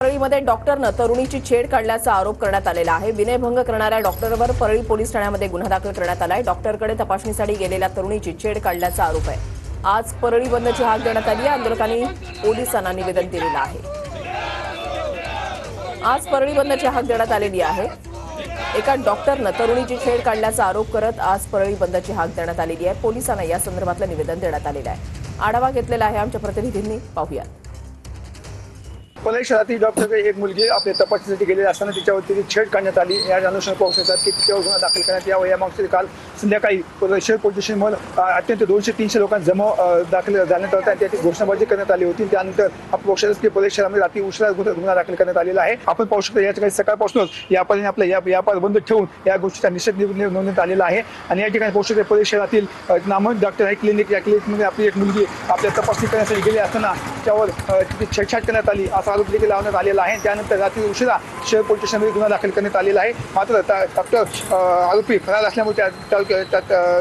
परळीमध्ये डॉक्टरनं तरुणीची छेड काढल्याचा आरोप करण्यात आलेला आहे। विनयभंग करणाऱ्या डॉक्टरवर परळी पोलीस ठाण्यामध्ये गुन्हा दाखल करण्यात आलाय। डॉक्टरकडे तपासणीसाठी गेलेल्या तरुणीची छेड काढल्याचा आरोप आहे। आज परळी बंदची हाक देण्यात आली आहे। आंदोलकांनी पोलिसांना निवेदन दिलेलं आहे। आज परळी बंदची हाक देण्यात आलेली आहे। एका डॉक्टरनं तरुणीची छेड काढल्याचा आरोप करत आज परळी बंदची हाक देण्यात आलेली आहे। पोलिसांना या संदर्भातलं निवेदन देण्यात आलेलं आहे। आढावा घेतलेला आहे आमच्या प्रतिनिधींनी, पाहूया। परळी शहरातील डॉक्टरकडे एक मुलगी आपल्या तपासणीसाठी गेलेली असताना तिच्यावरती छेड काढण्यात आली। या अनुषंगाने पाहू शकतात की तिच्यावर गुन्हा दाखल करण्यात यावा। या मागचे काल संध्याकाळी शहर पोलीस स्टेशनवर अत्यंत 200-300 लोकांना जमाव दाखल झाल्यात होता आणि त्याची घोषणाबाजी करण्यात आली होती। त्यानंतर आपण पाहू शकतो की परळी शहरामध्ये रात्री उशिरा गुन्हा दाखल करण्यात आलेला आहे। आपण पाहू शकतो या ठिकाणी सकाळपासूनच यापर्यंत आपल्या व्यापार बंद ठेवून या गोष्टीचा निषेध नोंदवण्यात आलेला आहे। आणि या ठिकाणी पाहू शकतो परळी शहरातील नामवंत डॉक्टर आहे क्लिनिक, या क्लिनिकमध्ये आपली एक मुलगी आपल्या तपासणी करण्यासाठी गेली असताना त्यावर छेडछाड करण्यात आली असा आरोप देखील लावण्यात आलेला आहे। त्यानंतर रात्री उशिरा शहर पोलीस स्टेशनमध्ये गुन्हा दाखल करण्यात आलेला आहे। मात्र डॉक्टर आरोपी फरार असल्यामुळे त्या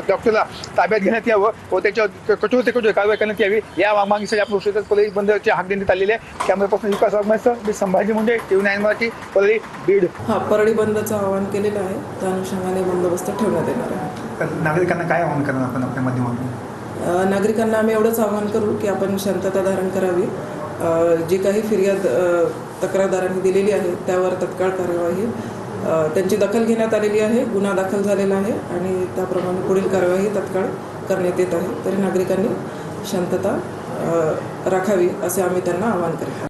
डॉक्टरला ताब्यात घेण्यात यावं व त्याच्यावर कठोर ते कठोर कारवाई करण्यात यावी या मागणीसाठी आपण शेतात परळी बंदची हाक देण्यात आलेली आहे। कॅमेरापासून विकास वाघमारेसह मी संभाजी मुंडे, TV9 मराठी, परळी, बीड। परळी बंदचं आवाहन केलेलं आहे, त्या अनुषंगाने बंदोबस्त ठेवण्यात येणार आहे। नागरिकांना काय आवाहन करणार आपण आपल्या माध्यमातून? नागरिकांना आम्ही एवढंच आवाहन करू की आपण शांतता धारण करावी। जी काही फिर्याद तक्रारदारांनी दिलेली आहे त्यावर तत्काळ कार्यवाही त्यांची दखल घेण्यात आलेली आहे। गुन्हा दाखल झालेला आहे आणि त्याप्रमाणे पुढील कार्यवाही तत्काळ करण्यात येत आहे। तरी नागरिकांनी शांतता राखावी असे आम्ही त्यांना आवाहन करू।